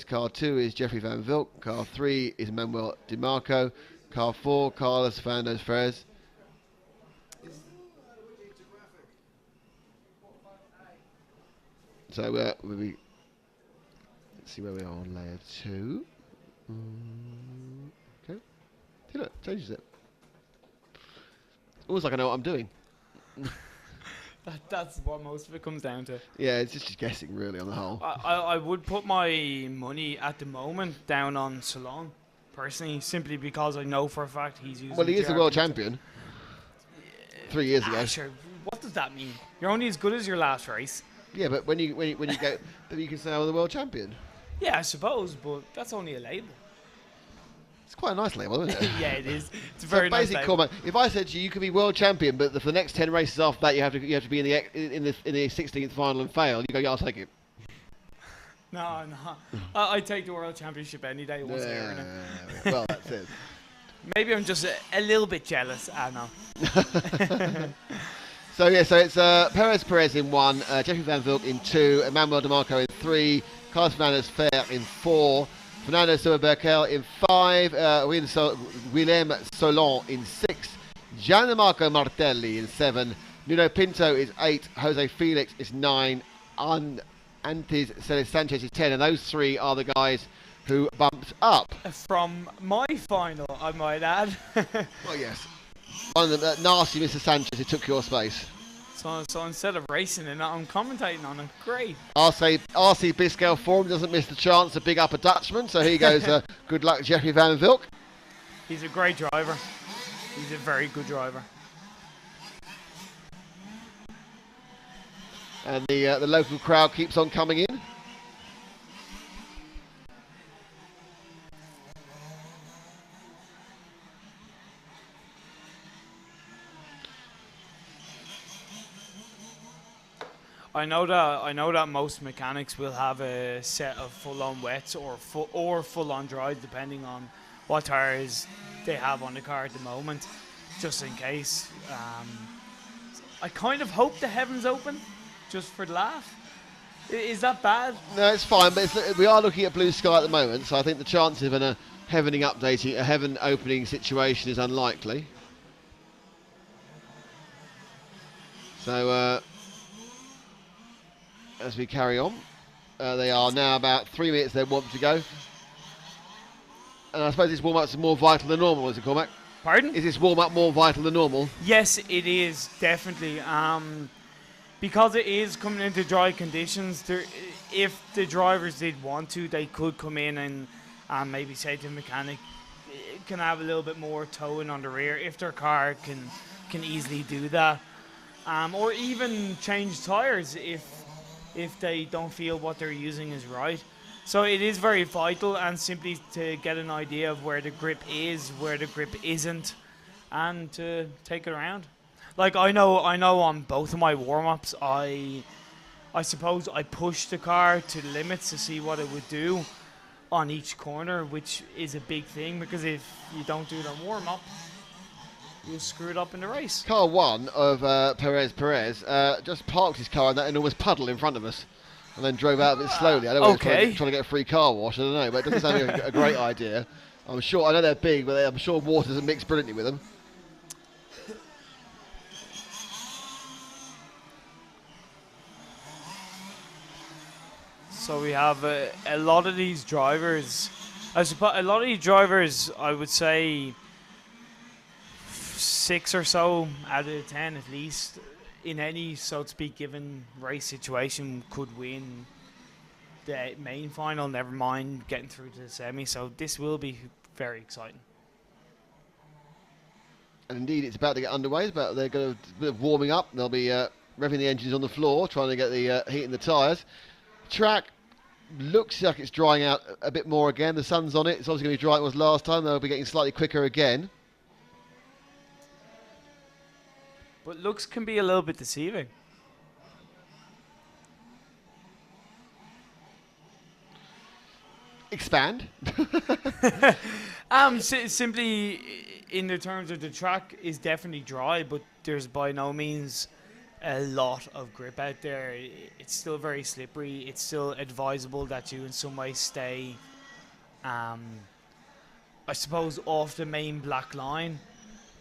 Car 2 is Jeffrey Van Vilk. Car 3 is Manuel DiMarco. Car 4, Carlos Fernandez Perez. So let's see where we are on layer 2. Okay. See, look, changes it. Almost like I know what I'm doing. That's what most of it comes down to. Yeah, it's just guessing really on the whole. I would put my money at the moment down on Salon, personally, simply because I know for a fact he's using. Well, he is the world champion. 3 years ago. Sure. What does that mean? You're only as good as your last race. Yeah, but when you go, then you can say I'm the world champion. Yeah, I suppose, but that's only a label. It's quite a nice label, isn't it? Yeah, it is. It's a very nice label. Comment. If I said to you, you could be world champion, but for the next 10 races after that, you have to be in the 16th final and fail. You go, yeah, I'll take it. No. I take the world championship any day once I earn it. Well, that's it. Maybe I'm just a little bit jealous. I know. So it's Perez in 1, Jeffrey Van Vilk in 2, Emmanuel DiMarco in 3, Carlos Fernandez Fer in 4, Fernando Silva-Berkel in 5, Willem Solon in 6, Gianmarco Martelli in 7, Nuno Pinto is 8, Jose Felix is 9, Antes Celis Sanchez is 10, and those 3 are the guys who bumped up. From my final, I might add. Well, yes. One of them, nasty Mr. Sanchez, who took your space. So instead of racing it, I'm commentating on it. Great. RC Biscale Forum doesn't miss the chance to big up a Dutchman, so here goes good luck, Jeffrey Van Vilk. He's a great driver. He's a very good driver. And the local crowd keeps on coming in. I know that most mechanics will have a set of full-on wets or full-on dries, depending on what tires they have on the car at the moment, just in case. I kind of hope the heavens open, just for the laugh. Is that bad? No, it's fine, but we are looking at blue sky at the moment, so I think the chance of a heaven opening situation is unlikely. So. As we carry on, they are now about 3 minutes their warm to go. And I suppose this warm-up is more vital than normal, is it, Cormac? Pardon? Is this warm-up more vital than normal? Yes, it is, definitely. Because it is coming into dry conditions, if the drivers did want to, they could come in and maybe say to the mechanic, can I have a little bit more towing on the rear, if their car can easily do that. Or even change tyres if they don't feel what they're using is right. So it is very vital, and simply to get an idea of where the grip is, where the grip isn't, and to take it around. Like I know on both of my warm-ups, I suppose I pushed the car to the limits to see what it would do on each corner, which is a big thing, because if you don't do it on warm-up, you'll screw it up in the race. Car 1 of Perez just parked his car in that enormous puddle in front of us and then drove out of it slowly. I don't know if he's trying to get a free car wash, I don't know, but it doesn't sound like a great idea. I know they're big, but I'm sure water doesn't mix brilliantly with them. So we have a lot of these drivers. I would say 6 or so out of 10 at least, in any, so to speak, given race situation, could win the main final, never mind getting through to the semi. So this will be very exciting. And indeed, it's about to get underway. They're going to be warming up. They'll be revving the engines on the floor, trying to get the heat in the tyres. Track looks like it's drying out a bit more again. The sun's on it. It's obviously going to be dry as it was last time. They'll be getting slightly quicker again. But looks can be a little bit deceiving. Expand. Simply in the terms of the track is definitely dry, but there's by no means a lot of grip out there. It's still very slippery. It's still advisable that you in some way stay, I suppose, off the main black line.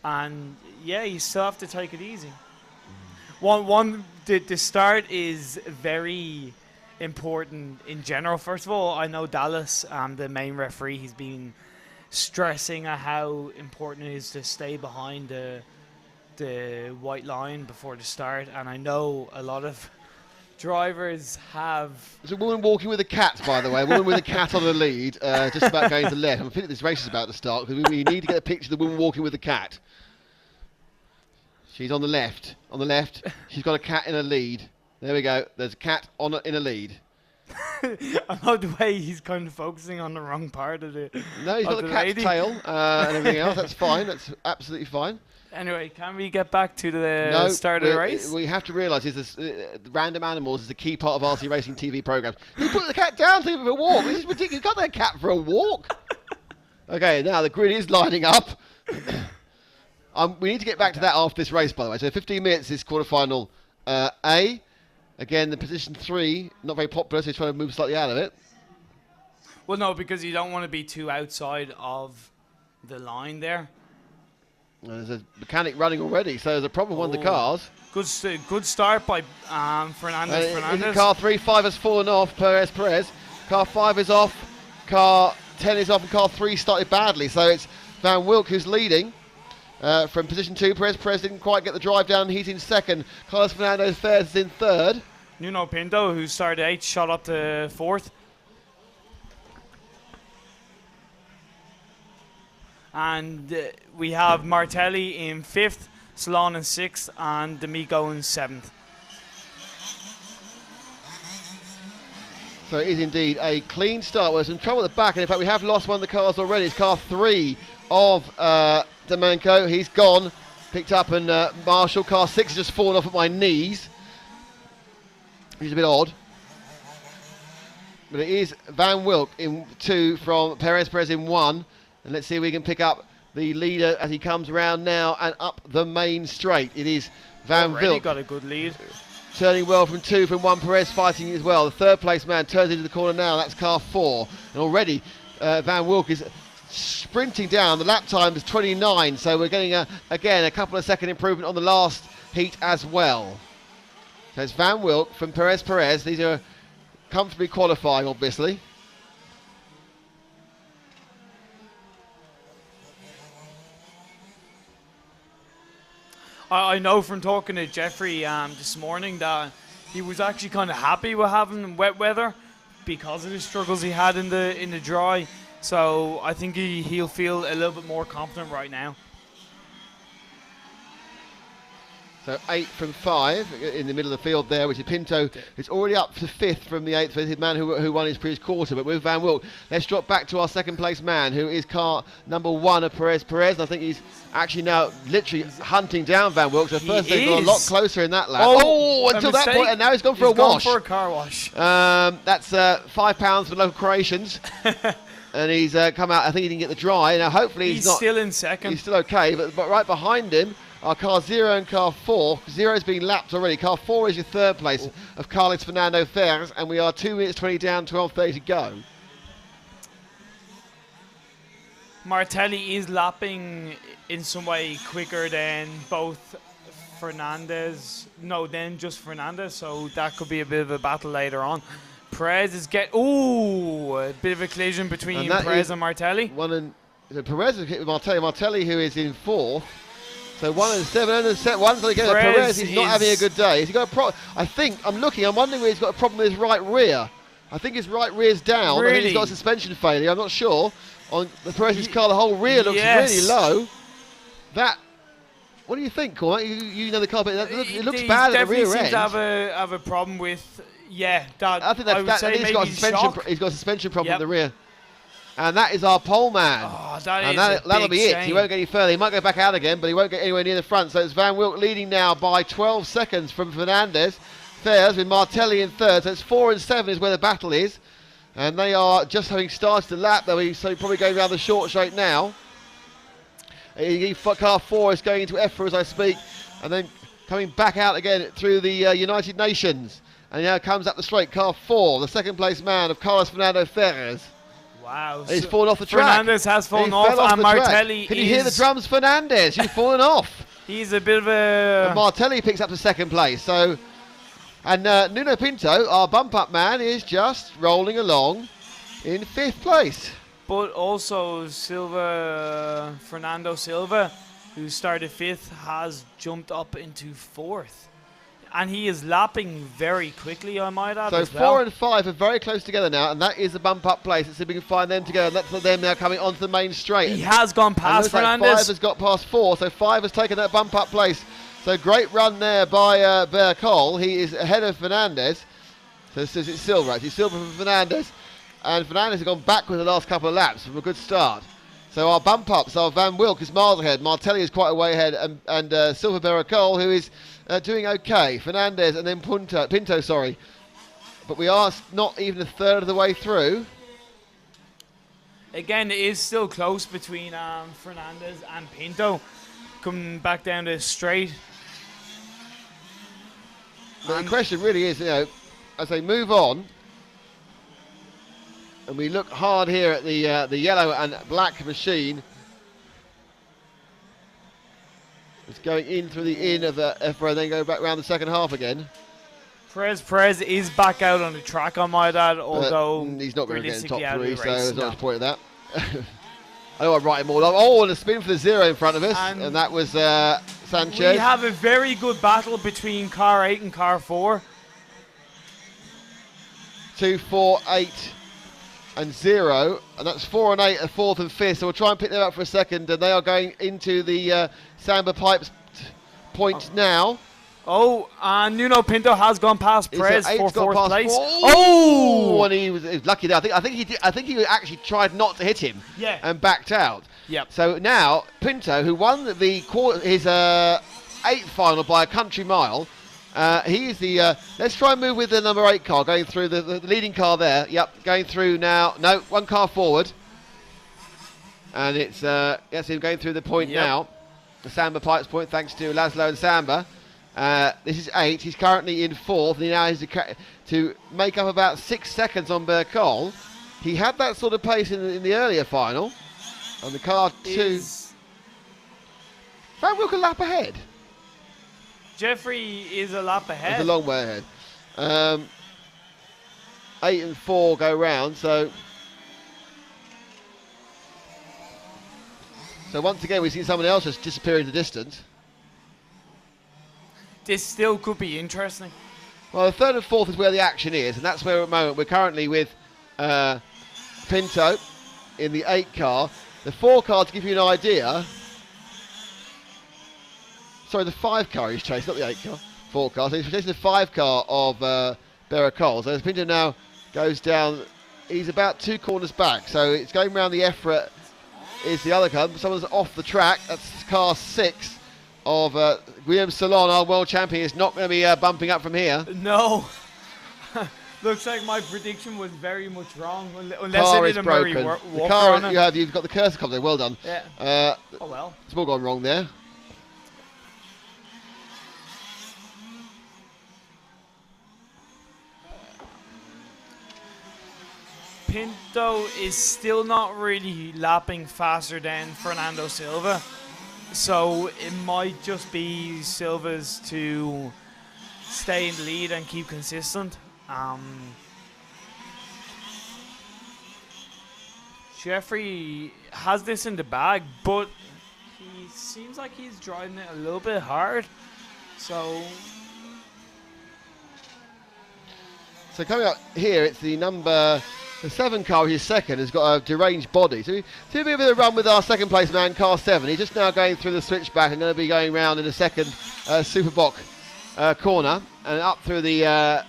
And yeah, you still have to take it easy. The start is very important in general. First of all, I know Dallas, the main referee, he's been stressing at how important it is to stay behind the white line before the start, and I know a lot of drivers have. There's a woman walking with a cat, by the way. A woman with a cat on the lead, just about going to the left. I think this race is about to start because we need to get a picture of the woman walking with the cat. She's on the left. On the left, she's got a cat in a lead. There we go. There's a cat in a lead. I know the way he's kind of focusing on the wrong part of the. No, he's got the cat's tail and everything else. That's fine. That's absolutely fine. Anyway, can we get back to the start of the race? We have to realise this random animals is a key part of RcRacing TV programmes. You put the cat down to give it a walk. This is ridiculous. You can't take a cat for a walk. Okay, now the grid is lining up. We need to get back to that after this race, by the way. So 15 minutes is quarterfinal A. Again, the position 3, not very popular, so he's trying to move slightly out of it. Well, no, because you don't want to be too outside of the line there. There's a mechanic running already, so there's a problem with one of the cars. Good start by Fernandez. Car 3-5 has fallen off, Perez. Car 5 is off, car 10 is off, and car 3 started badly. So it's Van Wilk who's leading from position 2. Perez didn't quite get the drive down, he's in second. Carlos Fernando Fares is in third. Nuno Pinto, who started 8th, shot up to 4th. And we have Martelli in 5th, Salon in 6th, and D'Amico in 7th. So it is indeed a clean start. There's some trouble at the back, and in fact we have lost one of the cars already. It's car 3 of D'Amico. He's gone, picked up, and Marshall. Car 6 has just fallen off at my knees, which is a bit odd. But it is Van Wilk in 2 from Perez in 1. And let's see if we can pick up the leader as he comes around now and up the main straight. It is Van Wilk. Got a good lead. Turning well from 2 from 1. Perez fighting as well. The third place man turns into the corner now. That's car 4. And already Van Wilk is sprinting down. The lap time is 29. So we're getting, again, a couple of second improvement on the last heat as well. So it's Van Wilk from Perez. These are comfortably qualifying, obviously. I know from talking to Jeffrey this morning that he was actually kind of happy with having wet weather because of the struggles he had in the dry. So I think he'll feel a little bit more confident right now. So 8 from 5 in the middle of the field there, which is Pinto. It's already up to 5th from the 8th for his man who won his previous quarter. But with Van Wilk, let's drop back to our second place man, who is car number 1 of Perez. I think he's actually now literally hunting down Van Wilk. So first they've got a lot closer in that lap. Oh, until that point, and now he's gone for a wash. For a car wash. That's £5 for local Croatians. And he's come out. I think he didn't get the dry. Now hopefully he's not still in second. He's still okay, but right behind him are car 0 and car 4. 0 has been lapped already. Car 4 is your third place of Carlos Fernando Fares, and we are 2 minutes 20 down, 12:30 to go. Martelli is lapping in some way quicker than both just Fernandez, so that could be a bit of a battle later on. Perez is a bit of a collision between Perez and Martelli. Perez is hit with Martelli who is in 4th. So 1 and 7 and 1 for the Perez is not having a good day. Has he got a I'm wondering where he's got a problem with his right rear. I think his right rear's down. Really? I think he's got a suspension failure. I'm not sure. On the Perez's car, the whole rear looks really low. What do you think, Cormac? You know the car, but it looks bad at the rear end. He seems to have a problem with, I think he's got a suspension problem in the rear. And that is our pole man. Oh, that'll be it. He won't get any further. He might go back out again, but he won't get anywhere near the front. So it's Van Wilk leading now by 12 seconds from Fernandez. Fares with Martelli in 3rd. So it's 4 and 7 is where the battle is. And they are just having started the lap, so probably going around the short straight now. Car 4 is going into F4 as I speak. And then coming back out again through the United Nations. And now comes up the straight, car 4, the second place man of Carlos Fernando Ferres. Wow. He's fallen off the track. Fernandez has fallen off, and Martelli Can you hear the drums, Fernandez? You've fallen off. He's a bit of a... And Martelli picks up to second place. So, and Nuno Pinto, our bump-up man, is just rolling along in 5th place. But also Fernando Silva, who started 5th, has jumped up into 4th. And he is lapping very quickly, I might add. So as well. 4 and 5 are very close together now, and that is the bump-up place. Let's see if we can find them together. That's them now coming onto the main straight. He has gone past Fernandez. Like 5 has got past 4, so 5 has taken that bump-up place. So great run there by Bercol. He is ahead of Fernandez. So this is Silva, actually. Silva from Fernandez. And Fernandez has gone backwards the last couple of laps from a good start. So our bump-ups are Van Wilk is miles ahead. Martelli is quite a way ahead. And Silva Bercol, who is doing okay. Fernandez and then Pinto, sorry. But we are not even a third of the way through. Again, it is still close between Fernandez and Pinto. Coming back down the straight. But the question really is, as they move on, and we look hard here at the yellow and black machine. It's going in through the in of Efra and then go back around the second half again. Perez is back out on the track, I might add, although he's not going to get in top 3, so there's not much point of that. I know I'm writing more. Oh, and a spin for the 0 in front of us, and that was Sanchez. We have a very good battle between car 8 and car 4. 2, 4, 8 and 0, and that's 4 and 8 are 4th and 5th, so we'll try and pick them up for a second, and they are going into the Samba Pipes point now. Oh, and Nuno Pinto has gone past Perez for 4th place. Oh, and he was lucky there. I think he actually tried not to hit him. Yeah. And backed out. Yep. So now Pinto, who won his 8th final by a country mile, he is the. Let's try and move with the number 8 car going through the leading car there. Yep, going through now. No, one car forward, and it's that's him going through the point now. The Samba Pipes point, thanks to Laszlo and Samba. This is 8. He's currently in 4th, and he now has to make up about 6 seconds on Bercol. He had that sort of pace in the earlier final. On the car 2. Van Wilk a lap ahead. Jeffrey is a lap ahead. He's a long way ahead. 8 and 4 go round, so once again we see someone else just disappear in the distance. This still could be interesting. Well, the 3rd and 4th is where the action is, and that's where at the moment we're currently with Pinto in the 8 car. The 4 car, to give you an idea, sorry, the 5 car he's chased, not the 8 car, 4 car. So he's chasing the 5 car of Bercol. So as Pinto now goes down, he's about 2 corners back. So it's going around the Efra is the other car. Someone's off the track. That's car 6 of Guillaume Salon, our world champion, is not going to be bumping up from here. No. Looks like my prediction was very much wrong. Unless Car it is did a broken. Murray The car, you've got the cursor come there. Well done. Yeah. Oh well. It's all gone wrong there. Pinto is still not really lapping faster than Fernando Silva, so it might just be Silva's to stay in the lead and keep consistent. Jeffrey has this in the bag, but he seems like he's driving it a little bit hard. So coming up here, it's the 7 car, his second, has got a deranged body. So we see a bit of a run with our second place man, car 7. He's just now going through the switchback and going to be going round in a second Superboc corner and up through the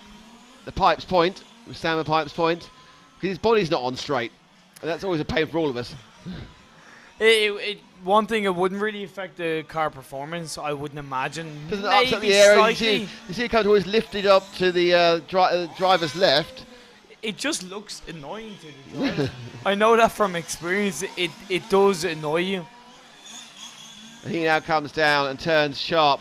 Pipes point, Samba Pipes point, because his body's not on straight. And that's always a pain for all of us. One thing, it wouldn't really affect the car performance, I wouldn't imagine. Doesn't upset the air. You see it kind of always lifted up to the driver's left. It just looks annoying to the driver. I know that from experience. It does annoy you. He now comes down and turns sharp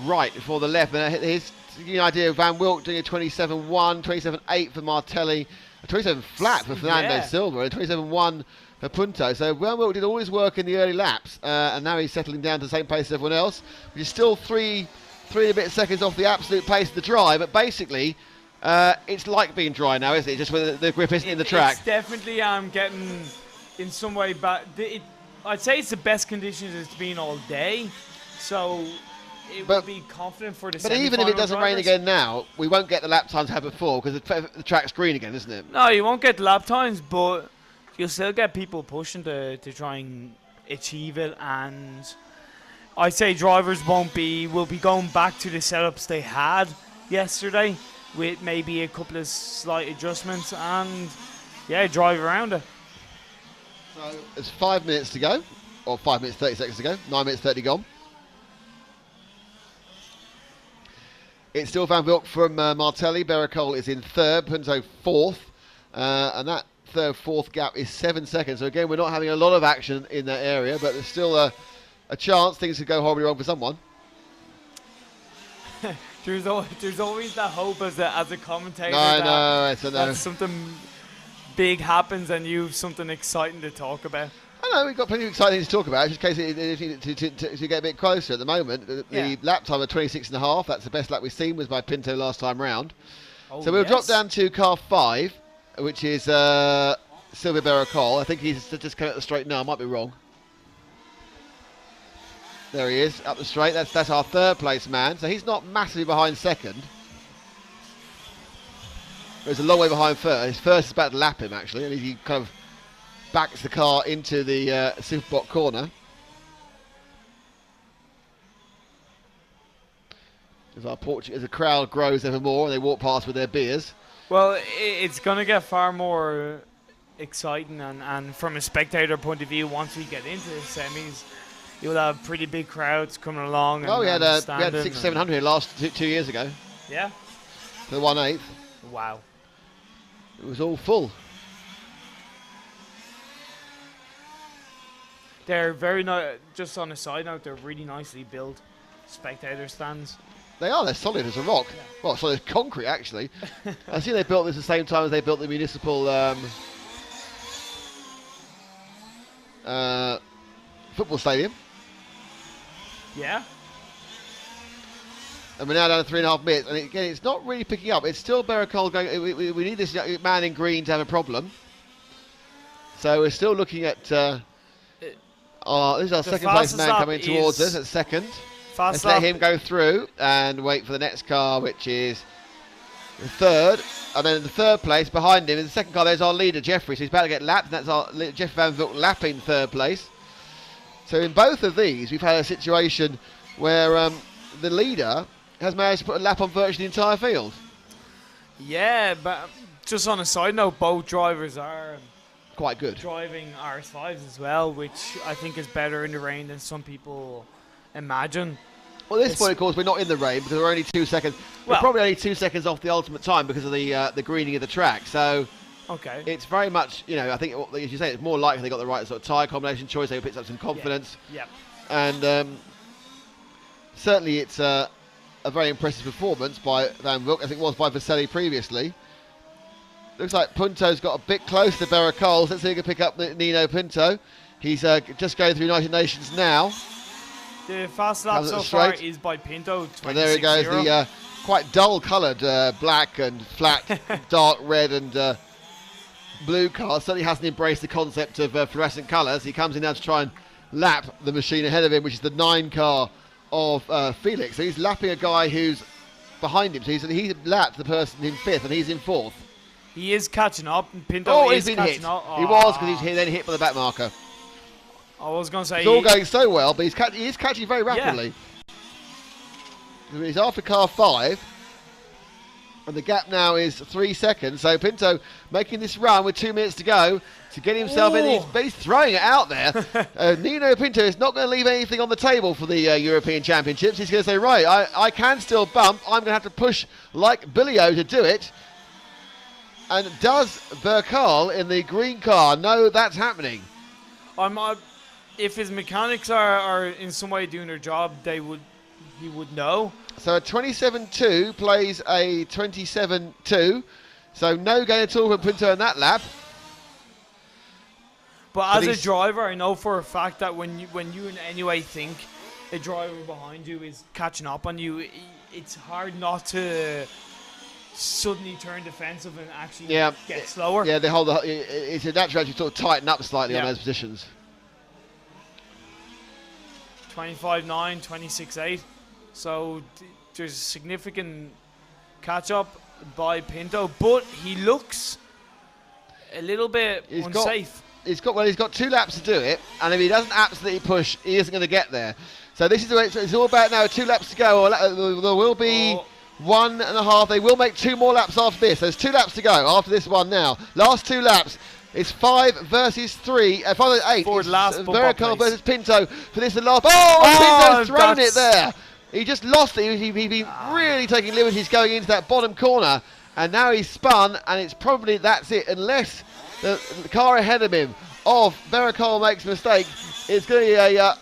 right before the left. And here's the idea of Van Wilk doing a 27.1, 27.8 for Martelli, a 27 flat for Fernando Silva, and 27.1 for Punto. So Van Wilk did all his work in the early laps, and now he's settling down to the same pace as everyone else, which is still three and a bit seconds off the absolute pace of the dry. But basically, it's like being dry now, isn't it? Just when the grip isn't in the track. It's definitely getting in some way back. I'd say it's the best conditions it's been all day. So it will be confident for the semi-final. But even if it doesn't rain again now, we won't get the lap times we had before because the track's green again, isn't it? No, you won't get lap times, but you'll still get people pushing to try and achieve it. And I'd say drivers will be going back to the setups they had yesterday with maybe a couple of slight adjustments and, drive around it. So it's 5 minutes to go, or 5 minutes 30 seconds to go, 9 minutes 30 gone. It's still Van Wilk from Martelli. Berricole is in third, Punto fourth, and that third-fourth gap is 7 seconds. So again, we're not having a lot of action in that area, but there's still a chance things could go horribly wrong for someone. There's always that hope as a commentator that something big happens and you've something exciting to talk about. I know, we've got plenty of exciting to talk about, just in case to get a bit closer at the moment. The lap time of 26.5, that's the best lap we've seen, was by Pinto last time round. So we'll drop down to car 5, which is Silvio Berricole. I think he's just come up the straight now, I might be wrong. There he is, up the straight. That's our third place man. So he's not massively behind second. He's a long way behind first. His first is about to lap him, actually. And he kind of backs the car into the Superbot corner. As the crowd grows ever more and they walk past with their beers. Well, it's going to get far more exciting. And from a spectator point of view, once we get into the semis, you'll have pretty big crowds coming along. Well, we had 600-700 here last 2 years ago. Yeah. For the 1/8. Wow. It was all full. They're very nice. Just on a side note, they're really nicely built spectator stands. They are. They're solid as a rock. Yeah. Well, solid as concrete, actually. I see they built this at the same time as they built the municipal football stadium. Yeah. And we're now down to 3.5 minutes. And again, it's not really picking up. It's still Berricole going. We need this man in green to have a problem. So we're still looking at. This is our second place man coming towards us at second. Let's let him go through and wait for the next car, which is the third. And then in the third place behind him, in the second car, there's our leader, Jeffrey. So he's about to get lapped. And that's our Jeff Van Wilk lapping third place. So in both of these, we've had a situation where the leader has managed to put a lap on virtually the entire field. Yeah, but just on a side note, both drivers are quite good. Driving RS5s as well, which I think is better in the rain than some people imagine. Well, at this point, of course, we're not in the rain because we're only 2 seconds. We're probably only 2 seconds off the ultimate time because of the greening of the track. So okay, it's very much, I think, as you say, it's more likely they got the right sort of tyre combination choice. They picked up some confidence. Yeah. And certainly it's a very impressive performance by Van Wilk, as it was by Vaselli previously. Looks like Punto's got a bit close to Berricole. Let's see if he can pick up Nino Pinto. He's just going through United Nations now. The fast lap so far is by Pinto. And there he goes, the quite dull coloured black and flat, dark red and blue car. Certainly hasn't embraced the concept of fluorescent colours. He comes in now to try and lap the machine ahead of him, which is the 9 car of Felix. So he's lapping a guy who's behind him. So he's lapped the person in 5th and he's in 4th. He is catching up. Pinto is catching up. He was, because he's then hit by the back marker. I was going to say... It's all going so well, but he is catching very rapidly. Yeah. He's after car 5. And the gap now is 3 seconds. So Pinto making this run with 2 minutes to go to get himself in. He's throwing it out there. Nino Pinto is not going to leave anything on the table for the European Championships. He's going to say, right, I can still bump. I'm going to have to push like Billy O to do it. And does Berricole in the green car know that's happening? If his mechanics are in some way doing their job, they would he would know. So a 27.2 plays a 27.2. So no gain at all for Pinto in that lap. But as a driver, I know for a fact that when you in any way think a driver behind you is catching up on you, it's hard not to suddenly turn defensive and actually get slower. Yeah, they hold it's a natural to sort of tighten up slightly on those positions. 25.9, 26.8. So there's a significant catch up by Pinto, but he looks a little bit unsafe. He's got 2 laps to do it, and if he doesn't absolutely push, he isn't going to get there. So this is the way it's all about now. 2 laps to go. There will be 1.5. They will make 2 more laps after this. There's 2 laps to go after this one now. Last 2 laps. It's 5 versus 3. 5 versus 8. Veracol versus Pinto for this and last. Pinto's thrown it there. He just lost it. He'd been really taking liberties going into that bottom corner, and now he's spun, and it's probably that's it. Unless the car ahead of him of Veracol makes a mistake, it's going to be a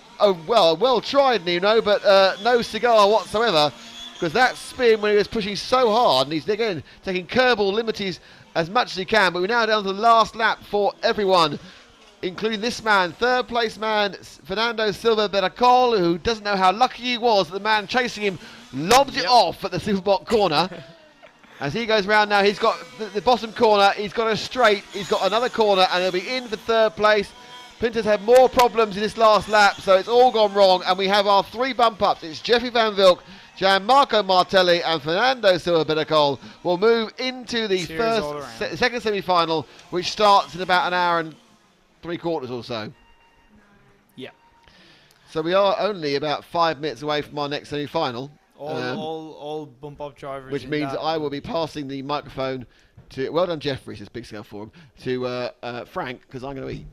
well tried, Nino, but no cigar whatsoever, because that spin when he was pushing so hard, and he's again taking curveball liberties as much as he can. But we're now down to the last lap for everyone, including this man, 3rd place man, Fernando Silva Veracol, who doesn't know how lucky he was that the man chasing him lobbed it off at the Superbot corner. As he goes round now, he's got the bottom corner, he's got a straight, he's got another corner, and he'll be in for 3rd place. Pinto's had more problems in this last lap, so it's all gone wrong, and we have our 3 bump-ups. It's Jeffrey Van Vilk, Gianmarco Martelli, and Fernando Silva Beracol will move into the second semi-final, which starts in about 1 hour and 3/4 or so. Yeah. So we are only about 5 minutes away from our next semi-final. All bump up drivers. Which means I will be passing the microphone to, well done Jeffrey, it's a big scale for him, to Frank, because I'm going to eat.